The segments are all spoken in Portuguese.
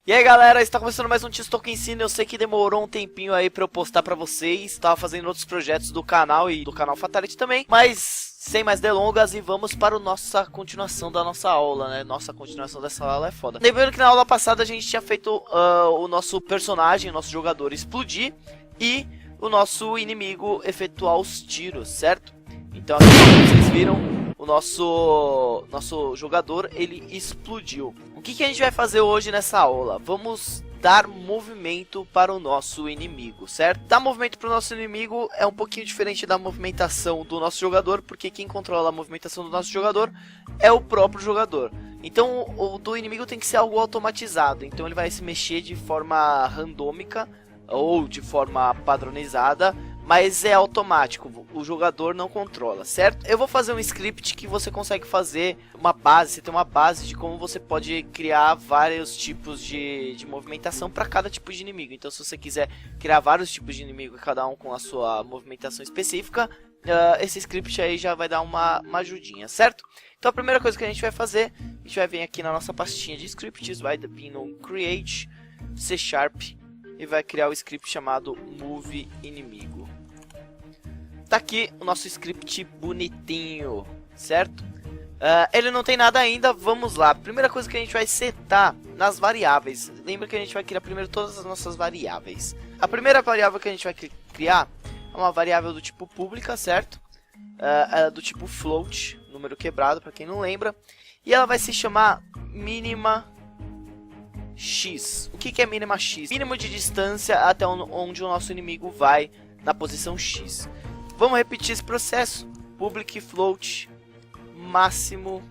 E aí galera, está começando mais um Tiostock Ensina. Eu sei que demorou um tempinho aí pra eu postar pra vocês. Estava fazendo outros projetos do canal e do canal Fatality também. Mas sem mais delongas, e vamos para a nossa continuação da nossa aula, né? Nossa continuação dessa aula é foda. Lembrando que na aula passada a gente tinha feito o nosso personagem, o nosso jogador explodir e o nosso inimigo efetuar os tiros, certo? Então aqui como vocês viram, o nosso jogador, ele explodiu. O que a gente vai fazer hoje nessa aula? Vamos dar movimento para o nosso inimigo, certo? Dar movimento para o nosso inimigo é um pouquinho diferente da movimentação do nosso jogador, porque quem controla a movimentação do nosso jogador é o próprio jogador. Então o do inimigo tem que ser algo automatizado, então ele vai se mexer de forma randômica ou de forma padronizada, mas é automático, o jogador não controla, certo? Eu vou fazer um script que você consegue fazer uma base, você tem uma base de como você pode criar vários tipos de movimentação para cada tipo de inimigo. Então se você quiser criar vários tipos de inimigo, cada um com a sua movimentação específica, esse script aí já vai dar uma ajudinha, certo? Então a primeira coisa que a gente vai fazer, a gente vai vir aqui na nossa pastinha de scripts, vai vir no Create, C# e vai criar o script chamado Move Inimigo. Tá aqui o nosso script bonitinho, certo? Ele não tem nada ainda, vamos lá. Primeira coisa que a gente vai setar nas variáveis. Lembra que a gente vai criar primeiro todas as nossas variáveis. A primeira variável que a gente vai criar é uma variável do tipo pública, certo? Ela é do tipo float, número quebrado, para quem não lembra. E ela vai se chamar mínima x. O que é mínima x? Mínimo de distância até onde o nosso inimigo vai na posição x. Vamos repetir esse processo. Public float máximo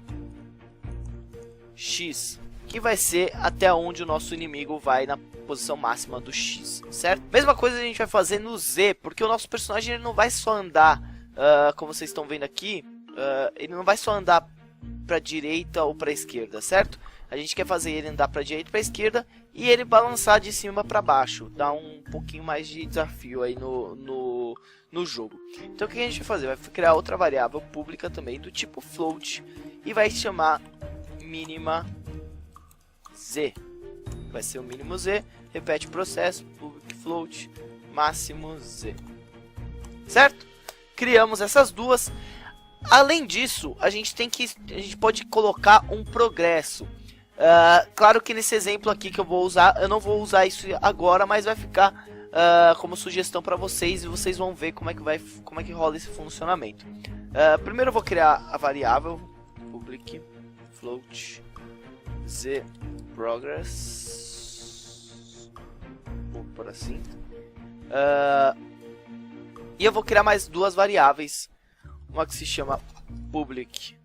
x, que vai ser até onde o nosso inimigo vai na posição máxima do x, certo? Mesma coisa a gente vai fazer no z, porque o nosso personagem ele não vai só andar, como vocês estão vendo aqui, ele não vai só andar para direita ou para esquerda, certo? A gente quer fazer ele andar para direita e para esquerda e ele balançar de cima para baixo, dá um pouquinho mais de desafio aí no jogo. Então o que a gente vai fazer? Vai criar outra variável pública também do tipo float e vai chamar mínima z. Vai ser o mínimo z, repete o processo, public float máximo z. Certo? Criamos essas duas. Além disso, a gente pode colocar um progresso. Claro que nesse exemplo aqui que eu vou usar, eu não vou usar isso agora, mas vai ficar como sugestão para vocês e vocês vão ver como é que rola esse funcionamento. Primeiro eu vou criar a variável public float z progress, vou por assim, e eu vou criar mais duas variáveis, uma que se chama public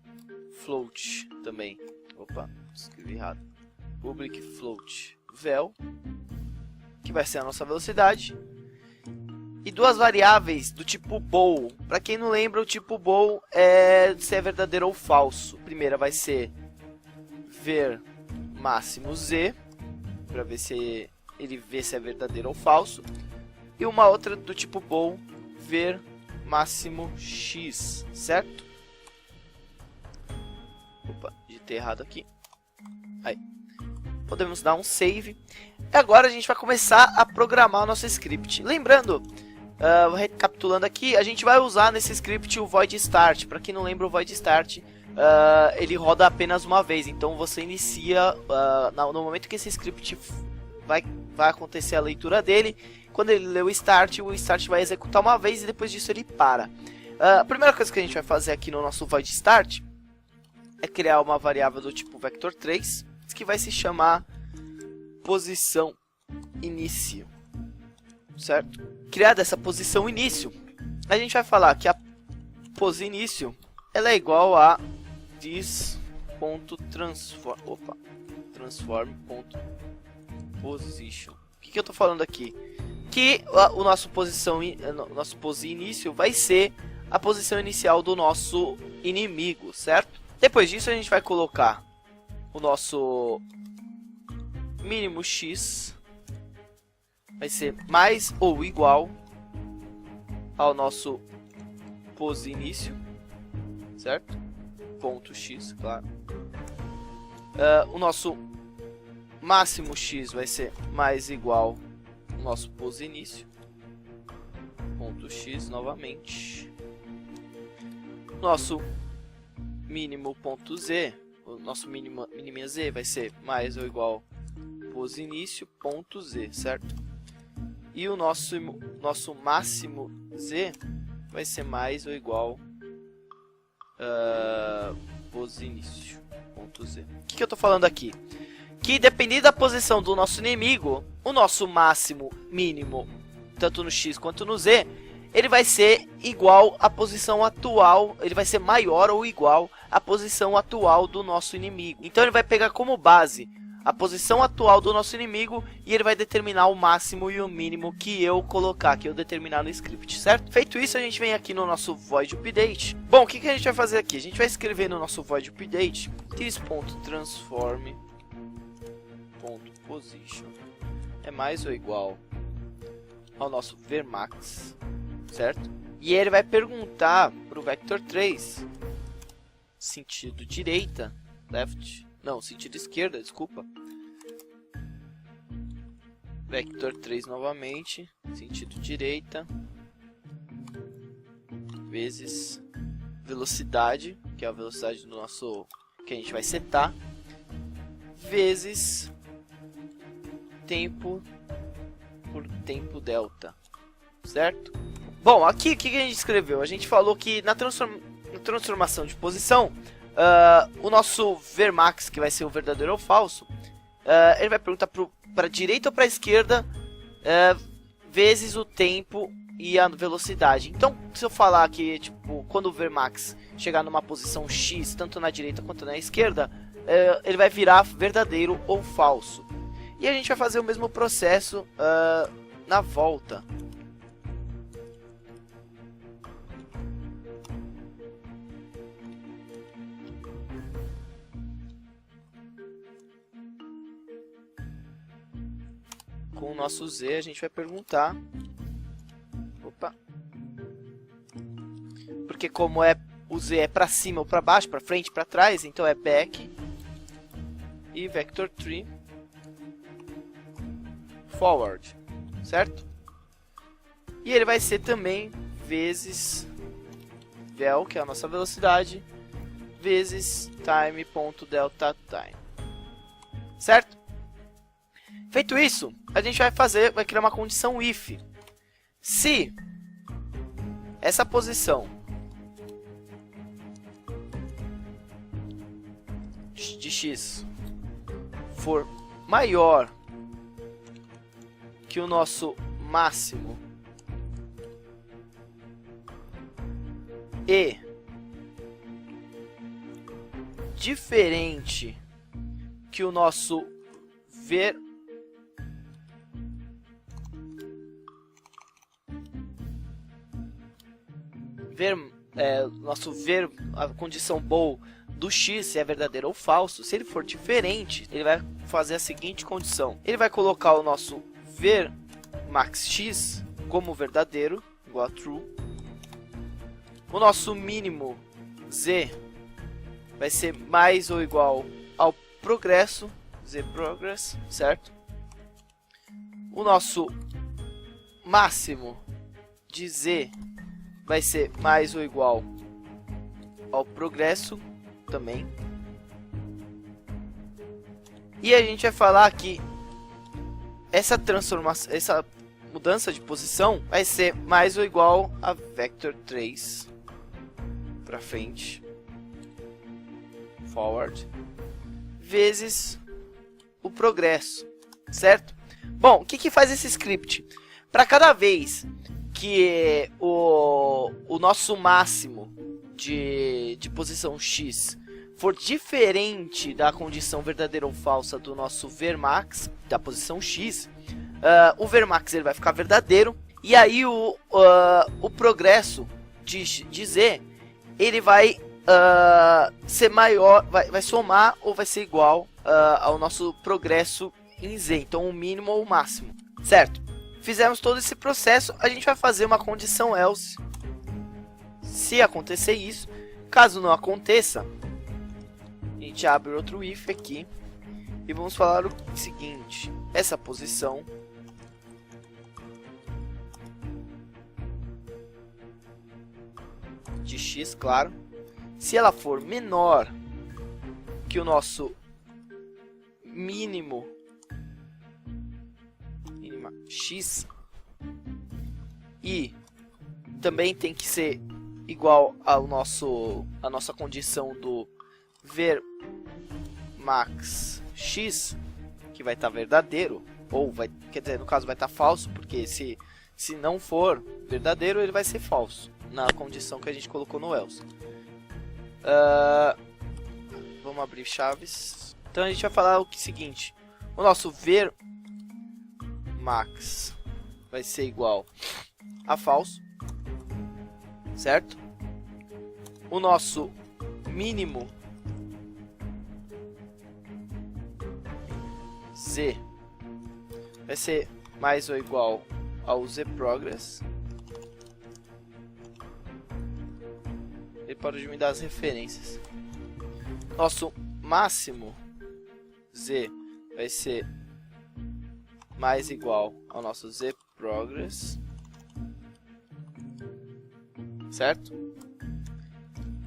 float também, opa, escrevi errado, public float vel, que vai ser a nossa velocidade, e duas variáveis do tipo bool. Para quem não lembra, o tipo bool é se é verdadeiro ou falso. A primeira vai ser ver máximo z, para ver se ele vê se é verdadeiro ou falso, e uma outra do tipo bool, ver máximo x, certo? Opa, digitei errado aqui. Aí. Podemos dar um save. E agora a gente vai começar a programar o nosso script. Lembrando, recapitulando aqui, a gente vai usar nesse script o void start. Para quem não lembra, o void start ele roda apenas uma vez. Então você inicia no momento que esse script vai acontecer a leitura dele. Quando ele lê o start vai executar uma vez e depois disso ele para. A primeira coisa que a gente vai fazer aqui no nosso void start é criar uma variável do tipo vector3, que vai se chamar posição início, certo? Criada essa posição início, a gente vai falar que a pose início ela é igual a transform.position. O que eu estou falando aqui? Que o nosso pose início vai ser a posição inicial do nosso inimigo, certo? Depois disso a gente vai colocar o nosso mínimo x vai ser mais ou igual ao nosso pose início, certo? Ponto x, claro. O nosso máximo x vai ser mais igual ao nosso pose início, ponto x novamente. Nosso mínimo ponto z, o nosso mínima z vai ser mais ou igual pose início ponto z, certo? E o nosso máximo z vai ser mais ou igual pose início ponto z. O que eu estou falando aqui? Que dependendo da posição do nosso inimigo, o nosso máximo, mínimo, tanto no x quanto no z, ele vai ser igual à posição atual, ele vai ser maior ou igual à posição atual do nosso inimigo. Então ele vai pegar como base a posição atual do nosso inimigo e ele vai determinar o máximo e o mínimo que eu colocar, que eu determinar no script, certo? Feito isso, a gente vem aqui no nosso void update. Bom, o que a gente vai fazer aqui? A gente vai escrever no nosso void update this.transform.position é mais ou igual ao nosso vermax, certo? E ele vai perguntar para o vector 3, sentido direita, left, não, sentido esquerda, desculpa. Vector 3 novamente, sentido direita, vezes velocidade, que é a velocidade do nosso, que a gente vai setar, vezes tempo por tempo delta, certo? Bom, aqui o que a gente escreveu? A gente falou que na transformação de posição, o nosso vermax, que vai ser o verdadeiro ou falso, ele vai perguntar para direita ou para esquerda, vezes o tempo e a velocidade. Então, se eu falar que tipo, quando o vermax chegar numa posição x, tanto na direita quanto na esquerda, ele vai virar verdadeiro ou falso. E a gente vai fazer o mesmo processo na volta. Com o nosso z, a gente vai perguntar. Opa. Porque como o z é para cima ou para baixo, para frente, para trás, então é back e vector 3 forward, certo? E ele vai ser também vezes vel, que é a nossa velocidade, vezes time.delta time, certo? Feito isso, a gente vai criar uma condição if. Se essa posição de x for maior que o nosso máximo e diferente que o nosso a condição bool do x, se é verdadeiro ou falso. Se ele for diferente, ele vai fazer a seguinte condição. Ele vai colocar o nosso vermax x como verdadeiro, igual a true. O nosso mínimo z vai ser mais ou igual ao progresso, z progress, certo? O nosso máximo de z vai ser mais ou igual ao progresso também. E a gente vai falar que essa transformação, essa mudança de posição vai ser mais ou igual a vector 3 para frente, forward, vezes o progresso, certo? Bom, o que faz esse script? Para cada vez que o nosso máximo de posição x for diferente da condição verdadeira ou falsa do nosso vermax, da posição x, o vermax ele vai ficar verdadeiro, e aí o progresso de z ele vai ser maior, vai somar ou vai ser igual ao nosso progresso em z, então o mínimo ou o máximo, certo? Fizemos todo esse processo, a gente vai fazer uma condição else, se acontecer isso. Caso não aconteça, a gente abre outro if aqui E vamos falar o seguinte: essa posição de x, claro, se ela for menor que o nosso mínima x, e também tem que ser igual ao a nossa condição do ver max x, que vai estar verdadeiro, ou vai, quer dizer, no caso vai estar falso, porque se não for verdadeiro, ele vai ser falso na condição que a gente colocou no else. Vamos abrir chaves. Então a gente vai falar o seguinte: o nosso ver max vai ser igual a falso, certo? O nosso mínimo z vai ser mais ou igual ao z progress. Ele pode me dar as referências. Nosso máximo z vai ser mais igual ao nosso z progress, certo?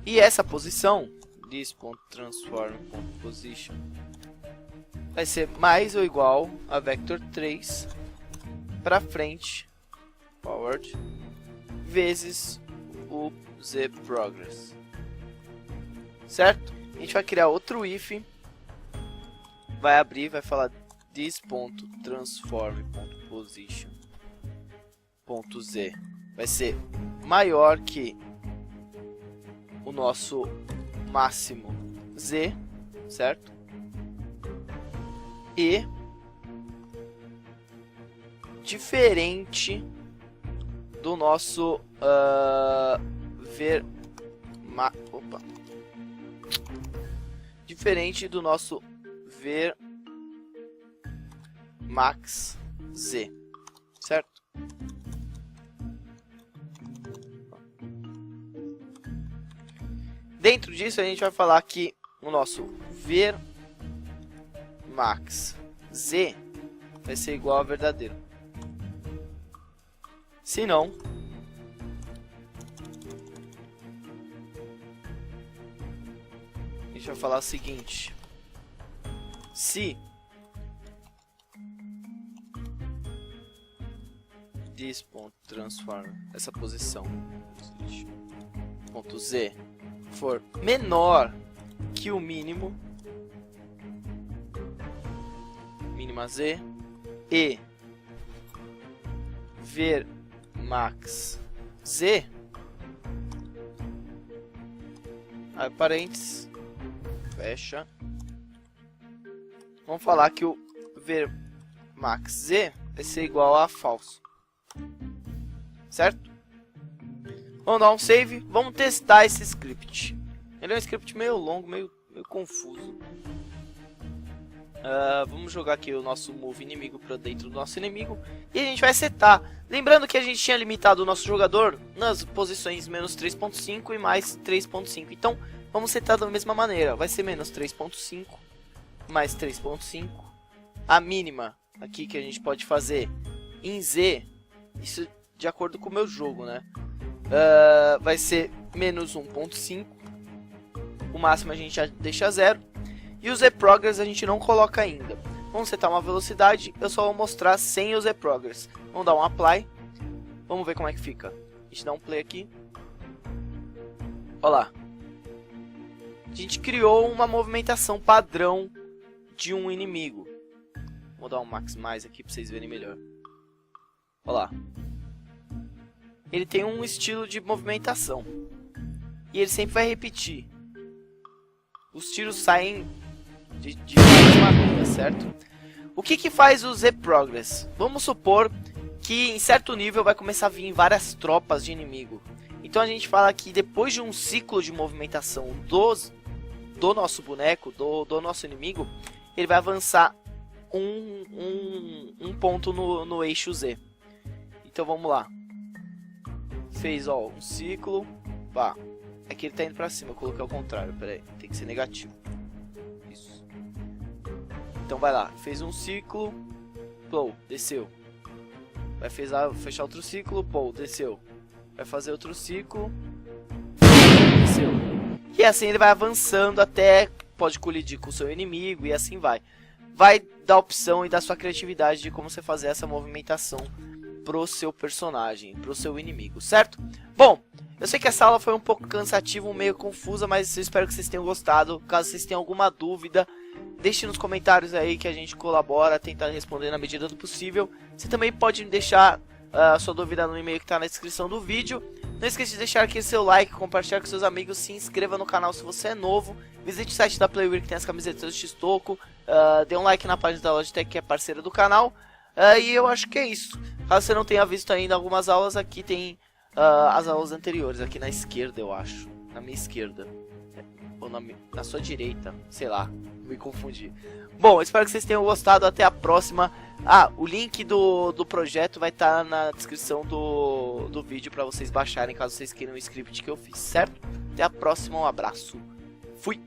E essa posição, this.transform.position, vai ser mais ou igual a vector 3 para frente, forward, vezes o z progress, certo? A gente vai criar outro if, vai abrir, vai falar this.transform.position.z vai ser maior que o nosso máximo z, certo? E diferente do nosso diferente do nosso ver max z, certo? Dentro disso a gente vai falar que o nosso ver max z vai ser igual a verdadeiro. Se não, a gente vai falar o seguinte: se this.transform, essa posição ponto z for menor que o mínima z e ver max z, aí parênteses, fecha, vamos falar que o ver max z vai ser igual a falso, certo? Vamos dar um save, vamos testar esse script. Ele é um script meio longo, meio confuso. Vamos jogar aqui o nosso move inimigo para dentro do nosso inimigo e a gente vai setar. Lembrando que a gente tinha limitado o nosso jogador nas posições menos 3.5 e mais 3.5. Então vamos setar da mesma maneira. Vai ser menos 3.5 mais 3.5. A mínima aqui que a gente pode fazer em Z, isso de acordo com o meu jogo, né? Vai ser menos 1.5. O máximo a gente já deixa 0. E o Z Progress a gente não coloca ainda. Vamos setar uma velocidade, eu só vou mostrar sem o Z Progress. Vamos dar um Apply. Vamos ver como é que fica. A gente dá um Play aqui. Olha lá. A gente criou uma movimentação padrão de um inimigo. Vou dar um Max mais aqui para vocês verem melhor. Olha lá. Ele tem um estilo de movimentação. E ele sempre vai repetir. Os tiros saem de várias maneiras, certo? O que faz o Z Progress? Vamos supor que em certo nível vai começar a vir várias tropas de inimigo. Então a gente fala que depois de um ciclo de movimentação do nosso boneco, do nosso inimigo, ele vai avançar um ponto no eixo Z. Então vamos lá. Fez um ciclo. Pá. Aqui ele tá indo pra cima, eu coloquei ao contrário. Pera aí, tem que ser negativo. Isso. Então vai lá, fez um ciclo, pô, desceu. Vai fechar outro ciclo, pô, desceu. Vai fazer outro ciclo, desceu. E assim ele vai avançando até pode colidir com o seu inimigo e assim vai. Vai dar opção e dar sua criatividade de como você fazer essa movimentação pro seu personagem, pro seu inimigo, certo? Bom, eu sei que essa aula foi um pouco cansativa, meio confusa, mas eu espero que vocês tenham gostado. Caso vocês tenham alguma dúvida, deixe nos comentários aí que a gente colabora, tenta responder na medida do possível. Você também pode deixar a sua dúvida no e-mail que está na descrição do vídeo. Não esqueça de deixar aqui seu like, compartilhar com seus amigos, se inscreva no canal se você é novo. Visite o site da Playware que tem as camisetas de X-Toco. Dê um like na página da Logitech que é parceira do canal. E eu acho que é isso. Caso você não tenha visto ainda algumas aulas, aqui tem as aulas anteriores, aqui na esquerda eu acho. Na minha esquerda. Ou na sua direita, sei lá, me confundi. Bom, espero que vocês tenham gostado, até a próxima. O link do projeto vai estar na descrição do vídeo para vocês baixarem, caso vocês queiram o script que eu fiz, certo? Até a próxima, um abraço. Fui!